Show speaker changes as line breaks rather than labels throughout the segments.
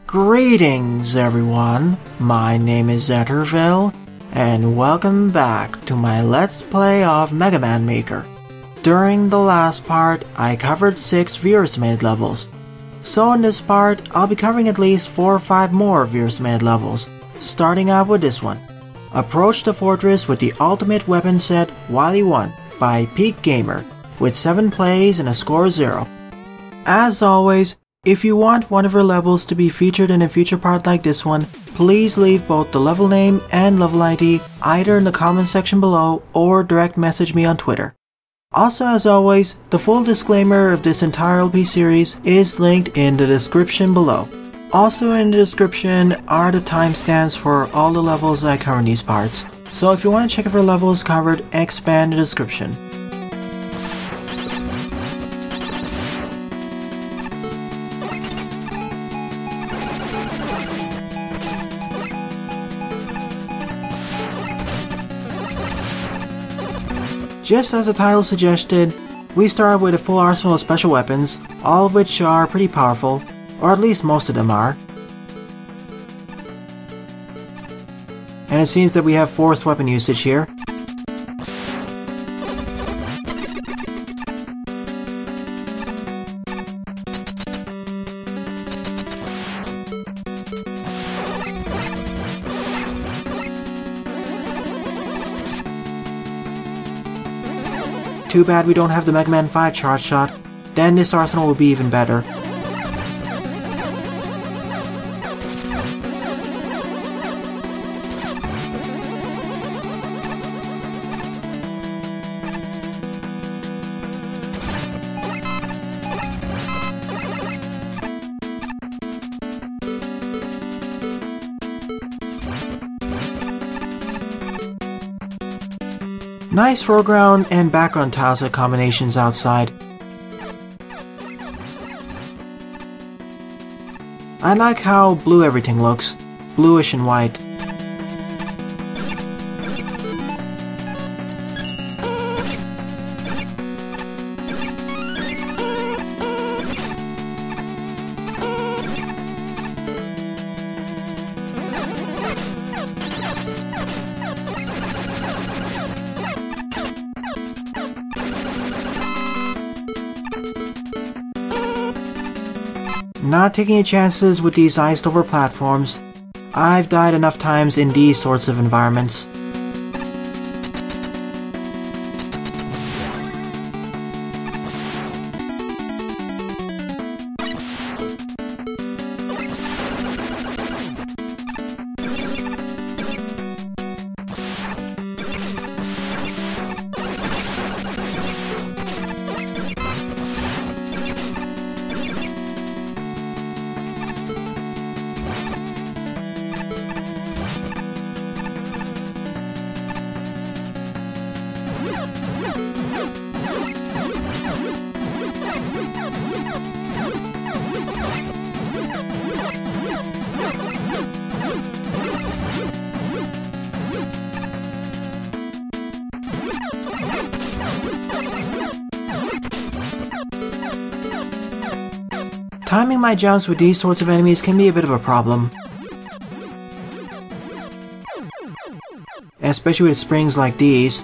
Greetings everyone, my name is Zetterville, and welcome back to my Let's Play of Mega Man Maker. During the last part, I covered 6 viewers-made levels. So in this part, I'll be covering at least 4 or 5 more viewers-made levels, starting out with this one. Approach the fortress with the ultimate weapon set Wily 1 by Pikgamer, with 7 plays and a score of 0. As always, if you want one of your levels to be featured in a future part like this one, please leave both the level name and level ID either in the comment section below or direct message me on Twitter. Also, as always, the full disclaimer of this entire LP series is linked in the description below. Also in the description are the timestamps for all the levels I cover in these parts, so if you want to check if your level is covered, expand the description. Just as the title suggested, we start with a full arsenal of special weapons, all of which are pretty powerful, or at least most of them are. And it seems that we have forced weapon usage here. Too bad we don't have the Mega Man 5 charge shot, then this arsenal will be even better. Nice foreground and background tileset combinations outside. I like how blue everything looks, bluish and white. Not taking any chances with these iced over platforms. I've died enough times in these sorts of environments. Timing my jumps with these sorts of enemies can be a bit of a problem. Especially with springs like these.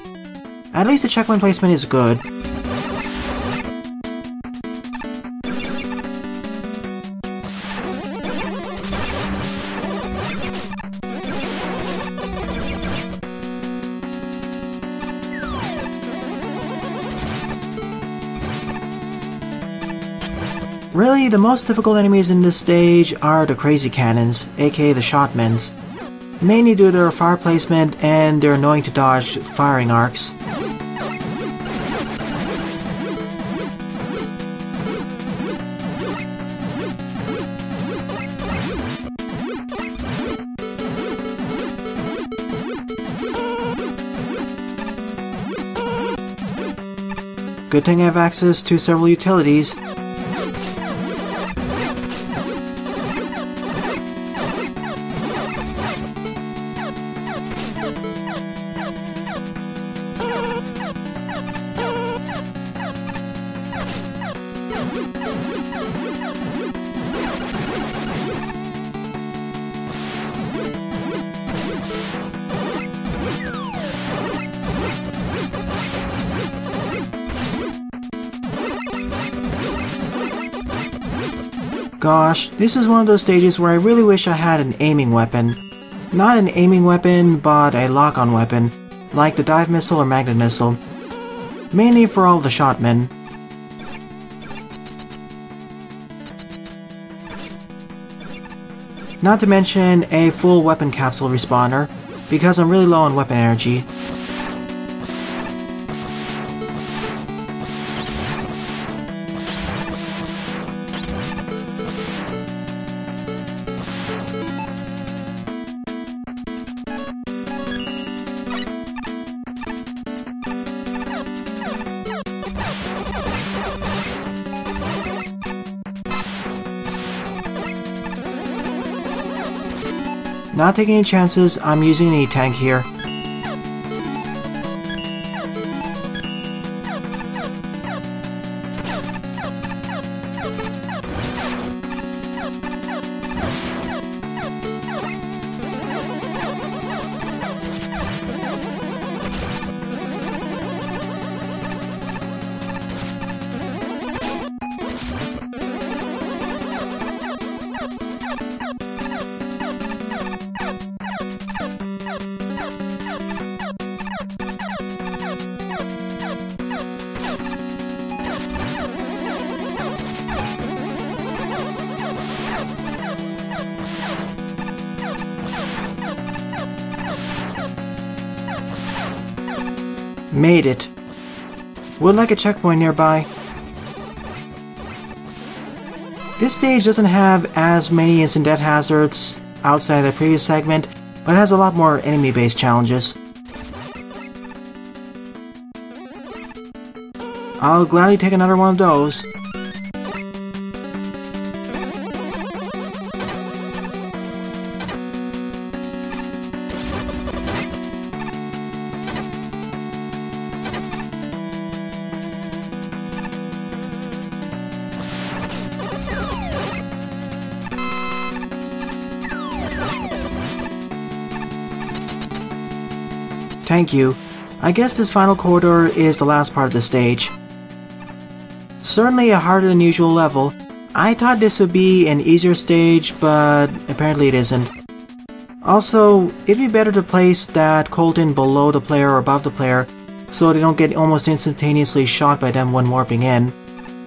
At least the checkpoint placement is good. Really, the most difficult enemies in this stage are the crazy cannons, aka the shotmans, mainly due to their fire placement and their annoying to dodge firing arcs. Good thing I have access to several utilities. Gosh, this is one of those stages where I really wish I had an aiming weapon. Not an aiming weapon, but a lock-on weapon, like the dive missile or magnet missile. Mainly for all the shotmen. Not to mention a full weapon capsule respawner, because I'm really low on weapon energy. Not taking any chances, I'm using an E-tank here. Made it. Would like a checkpoint nearby. This stage doesn't have as many instant death hazards outside of the previous segment, but it has a lot more enemy-based challenges. I'll gladly take another one of those. Thank you. I guess this final corridor is the last part of the stage. Certainly a harder than usual level. I thought this would be an easier stage, but apparently it isn't. Also, it'd be better to place that Colton below the player or above the player, so they don't get almost instantaneously shot by them when warping in.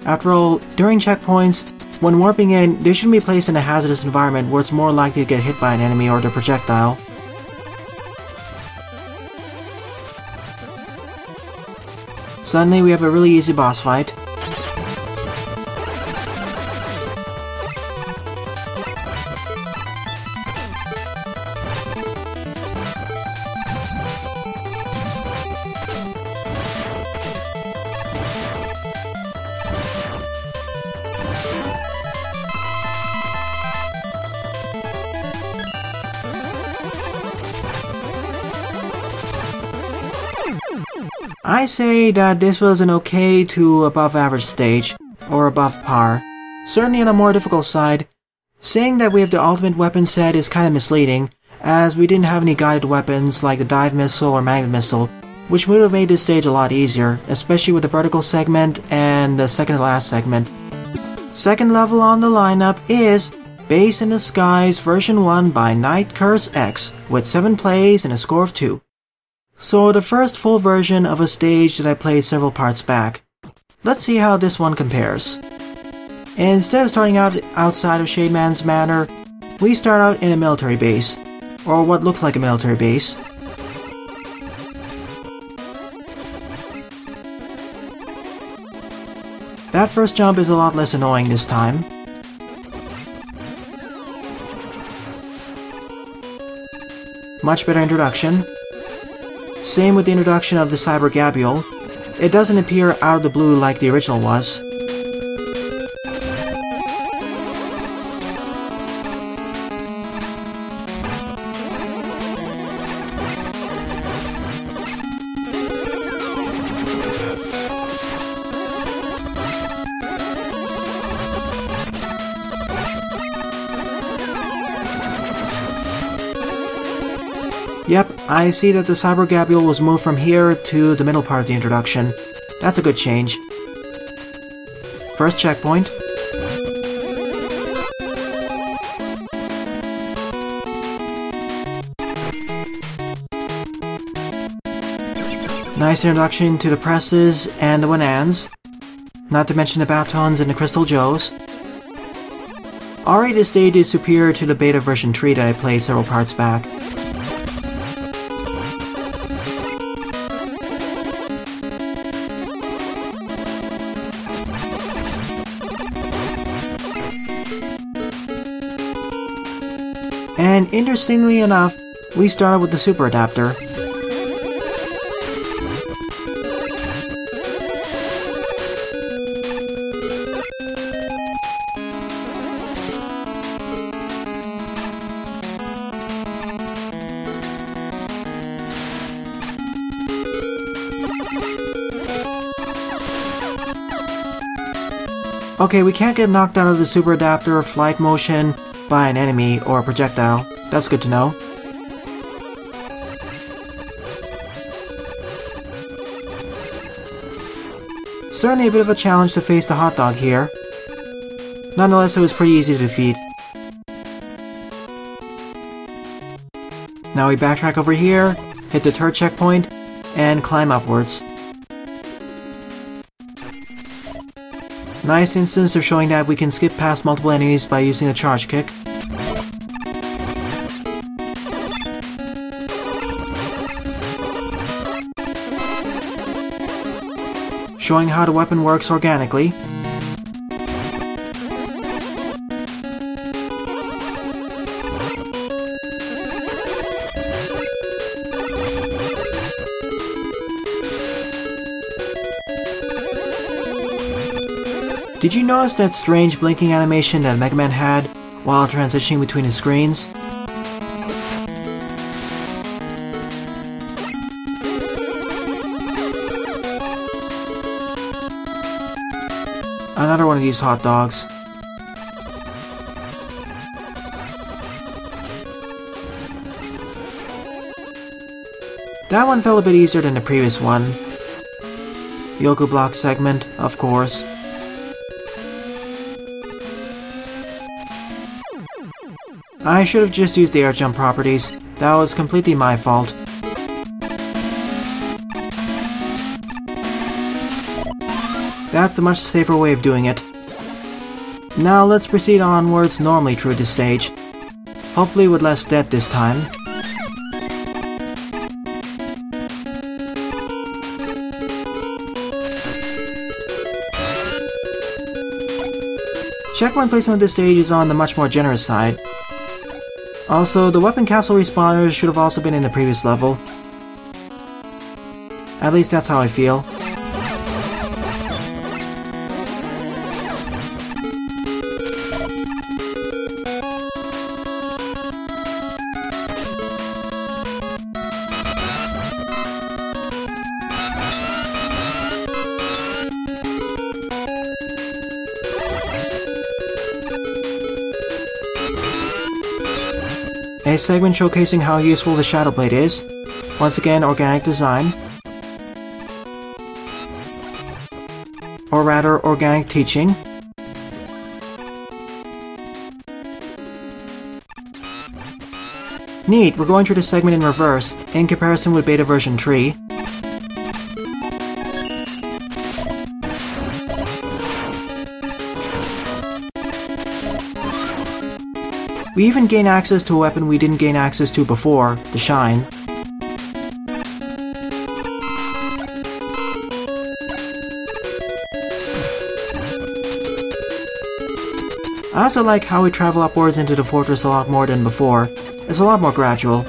After all, during checkpoints, when warping in, they shouldn't be placed in a hazardous environment where it's more likely to get hit by an enemy or their projectile. Suddenly we have a really easy boss fight. I say that this was an okay to above average stage, or above par. Certainly on a more difficult side. Saying that we have the ultimate weapon set is kind of misleading, as we didn't have any guided weapons like the dive missile or magnet missile, which would have made this stage a lot easier, especially with the vertical segment and the second to last segment. Second level on the lineup is Base in the Skies version 1 by NightCurseX, with 7 plays and a score of 2. So the first full version of a stage that I played several parts back. Let's see how this one compares. Instead of starting out outside of Shademan's Manor, we start out in a military base, or what looks like a military base. That first jump is a lot less annoying this time. Much better introduction. Same with the introduction of the Cyber Gabule. It doesn't appear out of the blue like the original was. Yep, I see that the Cyber Gabule was moved from here to the middle part of the introduction. That's a good change. First checkpoint. Nice introduction to the presses and the Wanans, not to mention the batons and the Crystal Joes. Already this stage is superior to the beta version 3 that I played several parts back. And interestingly enough, we started with the Super Adapter. Okay, we can't get knocked out of the Super Adapter flight motion by an enemy or a projectile. That's good to know. Certainly a bit of a challenge to face the hot dog here. Nonetheless, it was pretty easy to defeat. Now we backtrack over here, hit the third checkpoint, and climb upwards. Nice instance of showing that we can skip past multiple enemies by using the charge kick. Showing how the weapon works organically. Did you notice that strange blinking animation that Mega Man had while transitioning between the screens? Another one of these hot dogs. That one felt a bit easier than the previous one. Yoku block segment, of course. I should have just used the air jump properties. That was completely my fault. That's a much safer way of doing it. Now let's proceed onwards normally through this stage. Hopefully with less death this time. Checkpoint placement of this stage is on the much more generous side. Also, the weapon capsule respawners should have also been in the previous level. At least that's how I feel. A segment showcasing how useful the Shadow Blade is. Once again, organic design. Or rather, organic teaching. Neat, we're going through the segment in reverse, in comparison with beta version 3. We even gain access to a weapon we didn't gain access to before, the Shine. I also like how we travel upwards into the fortress a lot more than before. It's a lot more gradual.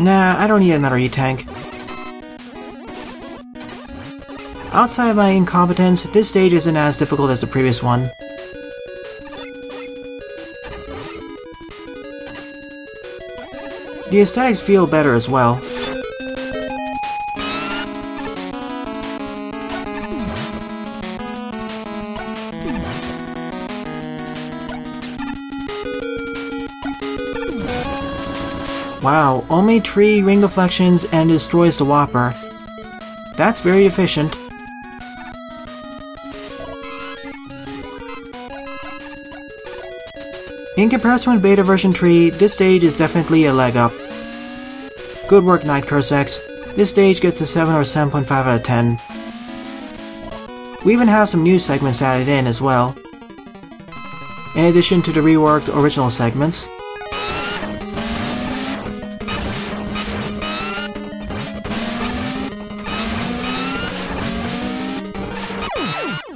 Nah, I don't need another E-Tank. Outside of my incompetence, this stage isn't as difficult as the previous one. The aesthetics feel better as well. Wow, only 3 ring deflections and destroys the Whopper. That's very efficient. In comparison with Beta version 3, this stage is definitely a leg up. Good work, NightCurseX. This stage gets a 7 or 7.5 out of 10. We even have some new segments added in as well, in addition to the reworked original segments.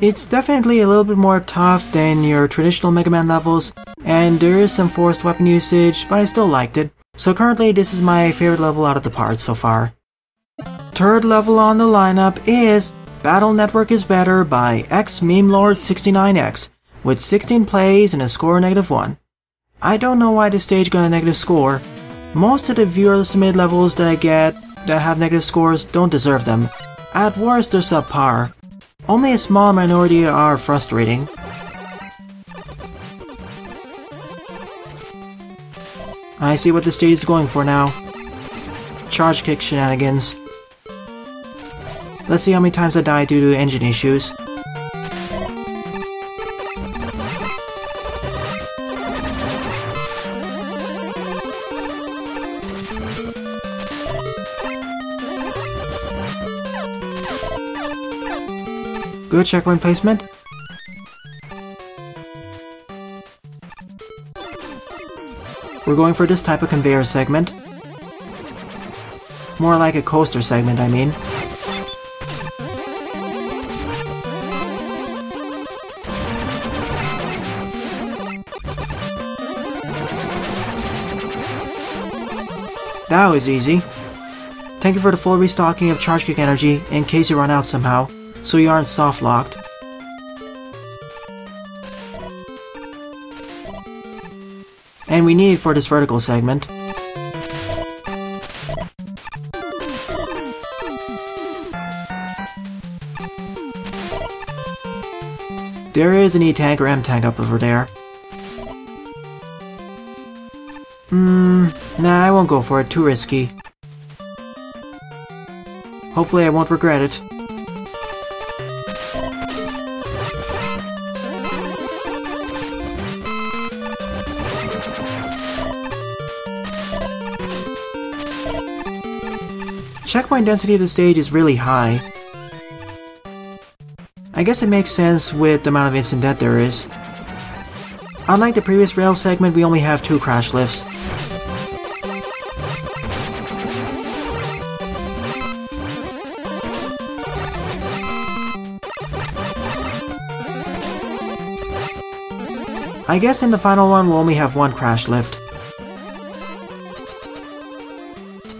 It's definitely a little bit more tough than your traditional Mega Man levels, and there is some forced weapon usage, but I still liked it. So currently this is my favorite level out of the parts so far. Third level on the lineup is Battle Network is Better by X-MemeLord69X, with 16 plays and a score of -1. I don't know why this stage got a negative score. Most of the viewer-submitted levels that I get that have negative scores don't deserve them. At worst, they're subpar. Only a small minority are frustrating. I see what the stage is going for now. Charge kick shenanigans. Let's see how many times I die due to engine issues. Good checkpoint placement. We're going for this type of conveyor segment. More like a coaster segment, I mean. That was easy. Thank you for the full restocking of charge kick energy in case you run out somehow, so you aren't soft locked. And we need it for this vertical segment. There is an E-Tank or M-Tank up over there. Nah, I won't go for it, too risky. Hopefully I won't regret it. Checkpoint density of the stage is really high. I guess it makes sense with the amount of instant death there is. Unlike the previous rail segment, we only have 2 crash lifts. I guess in the final one we'll only have 1 crash lift.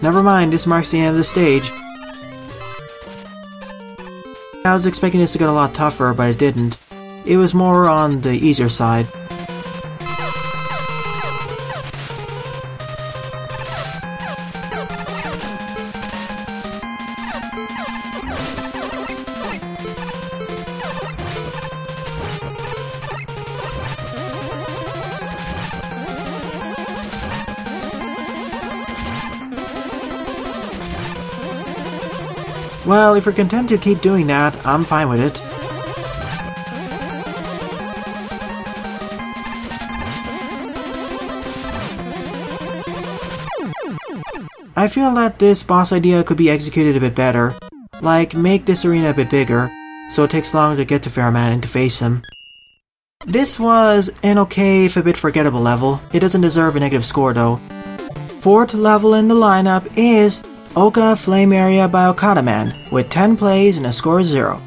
Never mind, this marks the end of the stage. I was expecting this to get a lot tougher, but it didn't. It was more on the easier side. Well, if you're content to keep doing that, I'm fine with it. I feel that this boss idea could be executed a bit better. Like, make this arena a bit bigger, so it takes longer to get to Fairman and to face him. This was an okay, if a bit forgettable level. It doesn't deserve a negative score though. Fourth level in the lineup is Okada Flame Area by Okada Man, with 10 plays and a score of 0.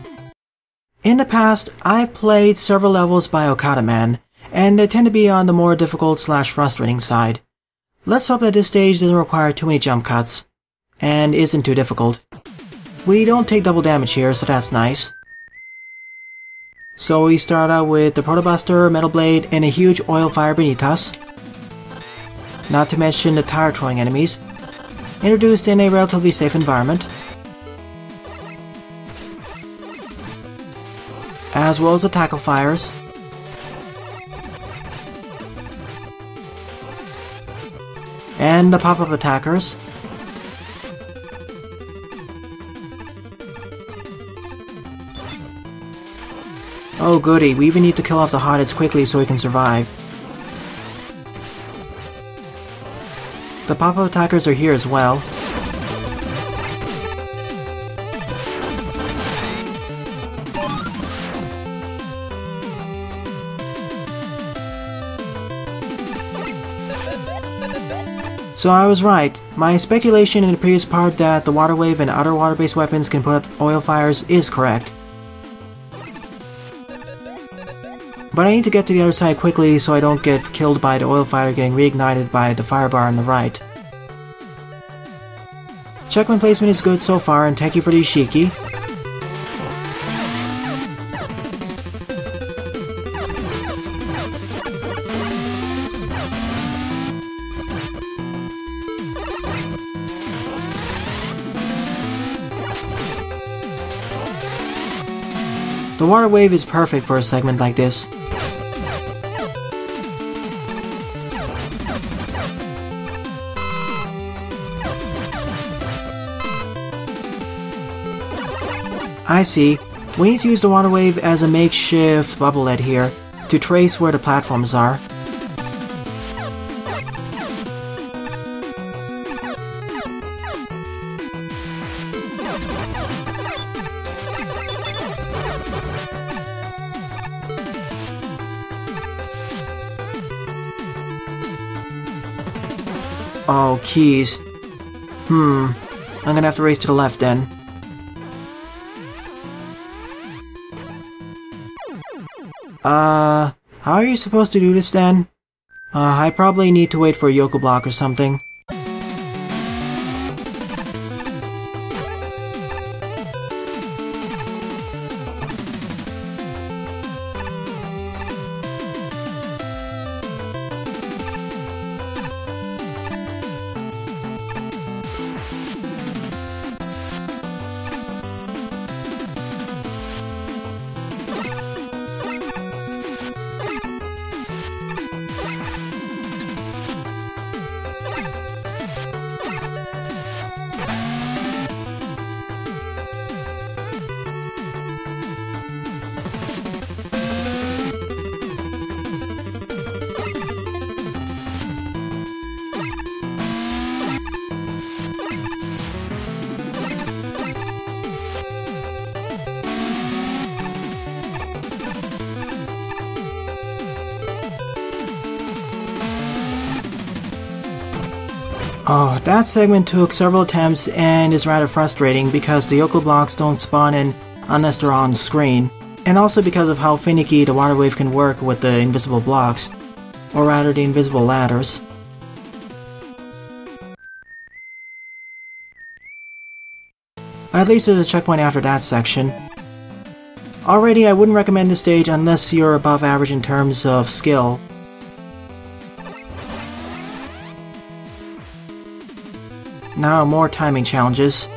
In the past, I've played several levels by Okada Man, and they tend to be on the more difficult / frustrating side. Let's hope that this stage doesn't require too many jump cuts, and isn't too difficult. We don't take double damage here, so that's nice. So we start out with the Protobuster, Metal Blade, and a huge oil fire beneath us. Not to mention the tire throwing enemies, introduced in a relatively safe environment. As well as the tackle fires. And the pop-up attackers. Oh goody, we even need to kill off the hotheads quickly so we can survive. The pop-up attackers are here as well. So I was right. My speculation in the previous part that the water wave and other water-based weapons can put out oil fires is correct. But I need to get to the other side quickly so I don't get killed by the oil fire getting reignited by the fire bar on the right. Checkpoint placement is good so far, and thank you for the Ishiki. The water wave is perfect for a segment like this. I see. We need to use the water wave as a makeshift bubble lead here to trace where the platforms are. Oh, keys. I'm gonna have to race to the left then. How are you supposed to do this then? I probably need to wait for a Yoku block or something. Oh, that segment took several attempts and is rather frustrating because the Yoku blocks don't spawn in unless they're on screen, and also because of how finicky the water wave can work with the invisible blocks, or rather the invisible ladders. At least there's a checkpoint after that section. Already, I wouldn't recommend this stage unless you're above average in terms of skill. Now more timing challenges.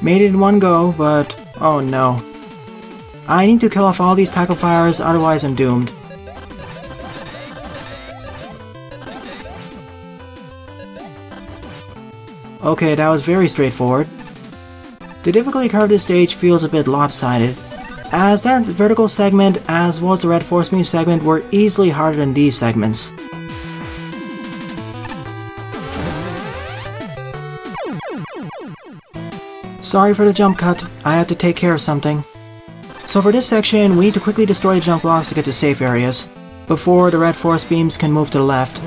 Made it in one go, but oh no. I need to kill off all these tackle fires, otherwise I'm doomed. Okay, that was very straightforward. The difficulty curve of this stage feels a bit lopsided, as that vertical segment as well as the red force beam segment were easily harder than these segments. Sorry for the jump cut, I had to take care of something. So for this section, we need to quickly destroy the jump blocks to get to safe areas, before the red force beams can move to the left.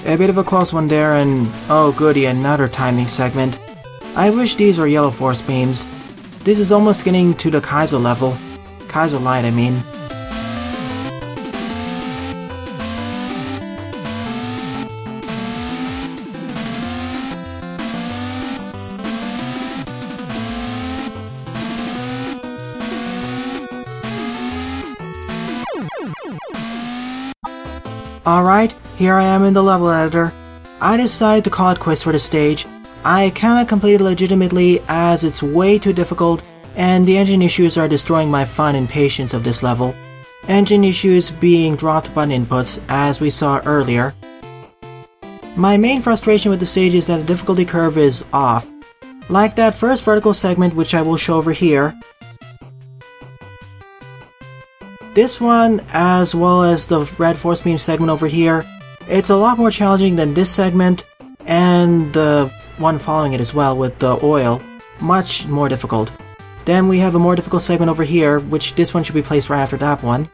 A bit of a close one there, and oh goody, another timing segment. I wish these were yellow force beams. This is almost getting to the Kaizo level. Kaizo Light, I mean. Alright, here I am in the level editor. I decided to call it quits for the stage. I cannot complete it legitimately as it's way too difficult and the engine issues are destroying my fun and patience of this level. Engine issues being dropped button inputs as we saw earlier. My main frustration with the stage is that the difficulty curve is off. Like that first vertical segment which I will show over here. This one, as well as the red force beam segment over here, it's a lot more challenging than this segment, and the one following it as well with the oil. Much more difficult. Then we have a more difficult segment over here, which this one should be placed right after that one.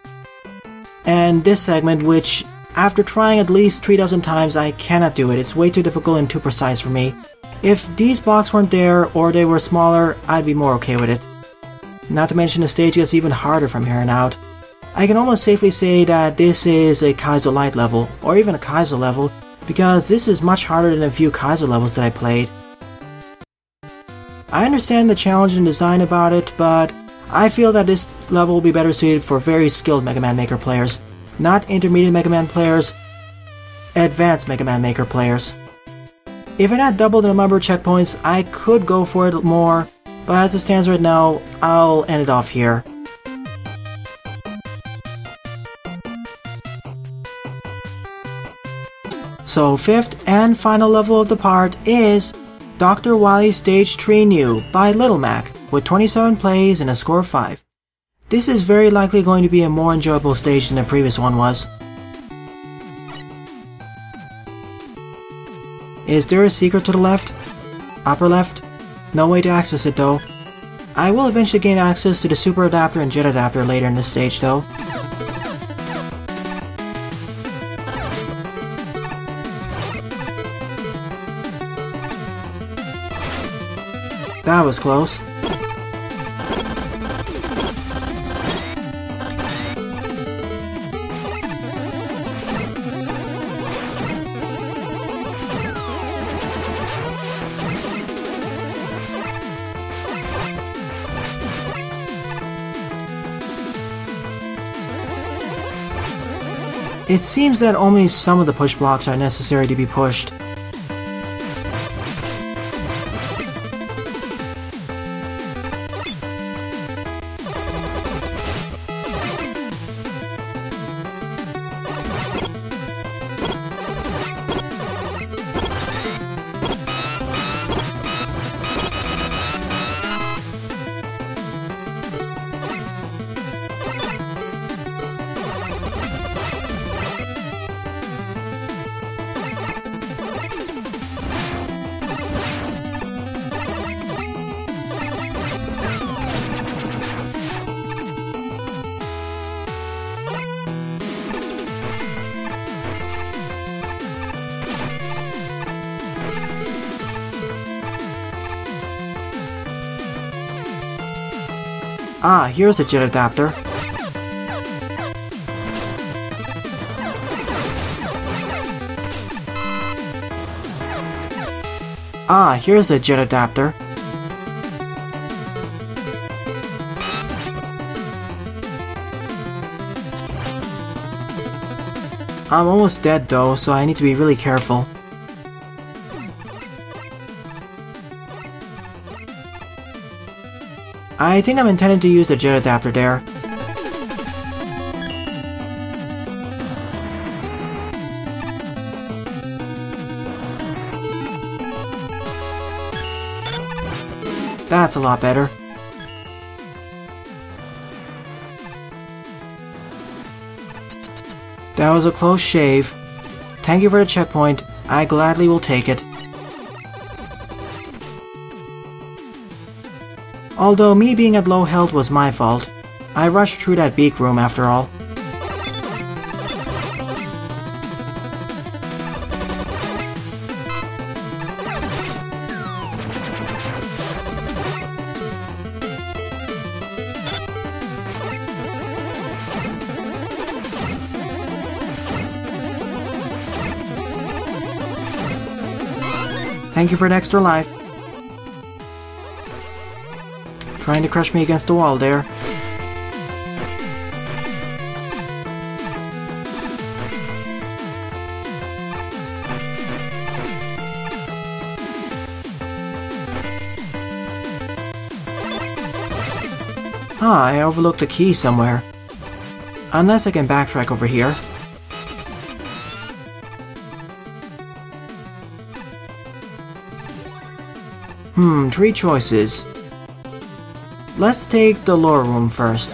And this segment, which, after trying at least 3 dozen times, I cannot do it. It's way too difficult and too precise for me. If these blocks weren't there, or they were smaller, I'd be more okay with it. Not to mention the stage gets even harder from here on out. I can almost safely say that this is a Kaizo Light level, or even a Kaizo level, because this is much harder than a few Kaizo levels that I played. I understand the challenge and design about it, but I feel that this level will be better suited for very skilled Mega Man Maker players, not intermediate Mega Man players, advanced Mega Man Maker players. If it had doubled the number of checkpoints, I could go for it more, but as it stands right now, I'll end it off here. So fifth and final level of the part is Dr. Wily Stage 3 New by Little Mac with 27 plays and a score of 5. This is very likely going to be a more enjoyable stage than the previous one was. Is there a secret to the left? Upper left? No way to access it though. I will eventually gain access to the Super Adapter and Jet Adapter later in this stage though. That was close. It seems that only some of the push blocks are necessary to be pushed. Ah, here's a Jet Adapter. Ah, here's a Jet Adapter. I'm almost dead though, so I need to be really careful. I think I'm intending to use a Jet Adapter there. That's a lot better. That was a close shave. Thank you for the checkpoint. I gladly will take it. Although me being at low health was my fault. I rushed through that beak room after all. Thank you for the extra life. Trying to crush me against the wall there. Ah, I overlooked a key somewhere. Unless I can backtrack over here. Three choices. Let's take the lore room first.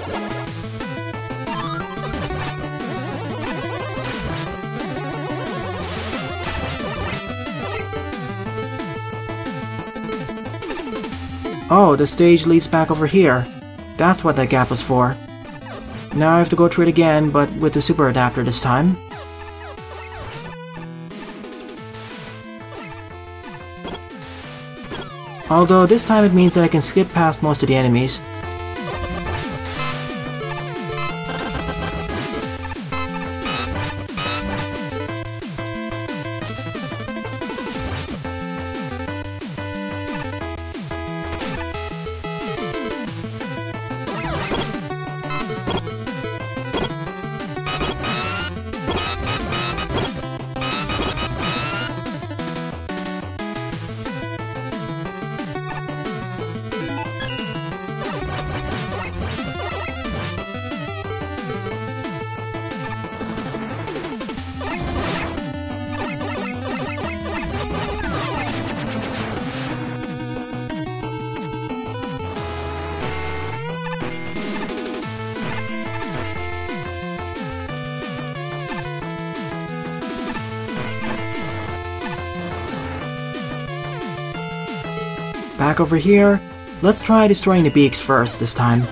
Oh, the stage leads back over here. That's what that gap was for. Now I have to go through it again, but with the super adapter this time. Although this time it means that I can skip past most of the enemies. Back over here, let's try destroying the beaks first this time.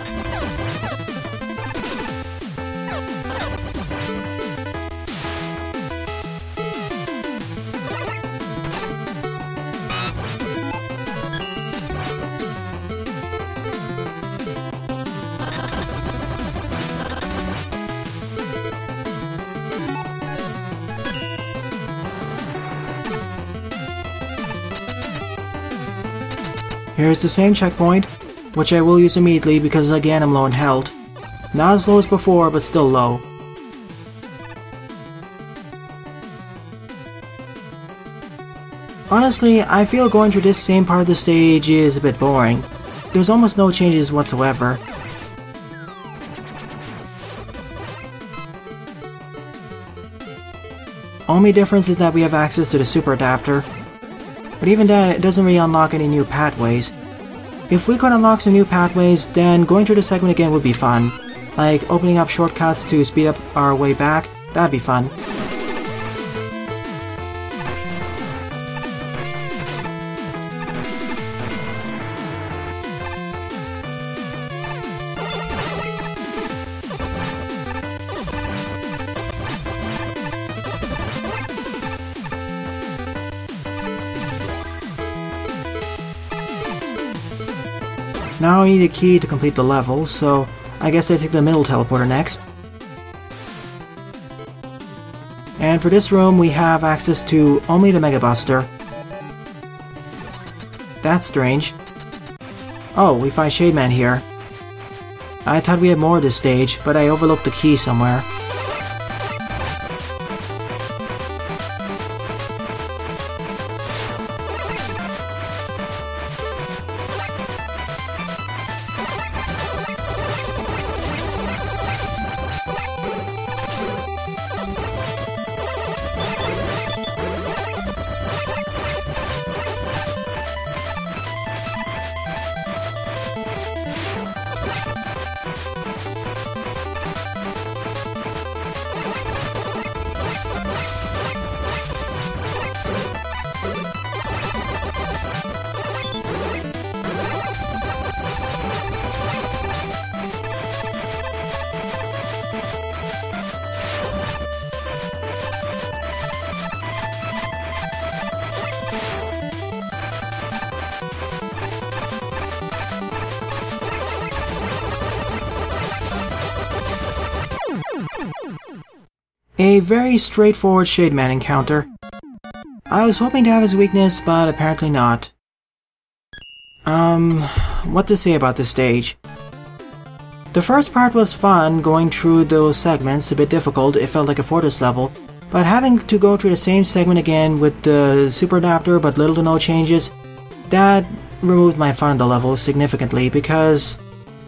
Here's the same checkpoint, which I will use immediately because again I'm low in health. Not as low as before, but still low. Honestly, I feel going through this same part of the stage is a bit boring. There's almost no changes whatsoever. Only difference is that we have access to the super adapter. But even then, it doesn't really unlock any new pathways. If we could unlock some new pathways, then going through the segment again would be fun. Like opening up shortcuts to speed up our way back, that'd be fun. Now I need a key to complete the level, so I guess I take the middle teleporter next. And for this room we have access to only the Mega Buster. That's strange. Oh, we find Shade Man here. I thought we had more of this stage, but I overlooked the key somewhere. a very straightforward Shade Man encounter. I was hoping to have his weakness, but apparently not. What to say about this stage? The first part was fun, going through those segments, a bit difficult, it felt like a Fortress level, but having to go through the same segment again with the Super Adapter but little to no changes, that removed my fun of the level significantly, because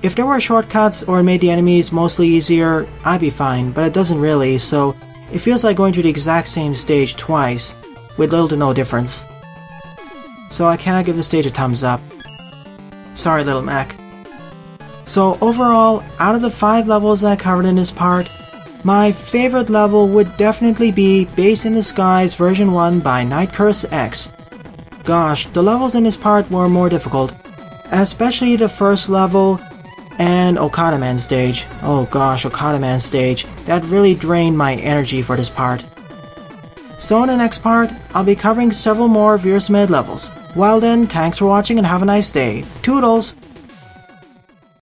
if there were shortcuts or made the enemies mostly easier, I'd be fine, but it doesn't really, so it feels like going through the exact same stage twice, with little to no difference. So I cannot give the stage a thumbs up. Sorry, Little Mac. So overall, out of the 5 levels I covered in this part, my favorite level would definitely be Base in the Skies version 1 by NightCurseX. Gosh, the levels in this part were more difficult, especially the first level and Okada Man stage. Oh gosh, Okada Man stage, that really drained my energy for this part. So in the next part, I'll be covering several more Virus Made levels. Well then, thanks for watching and have a nice day. Toodles!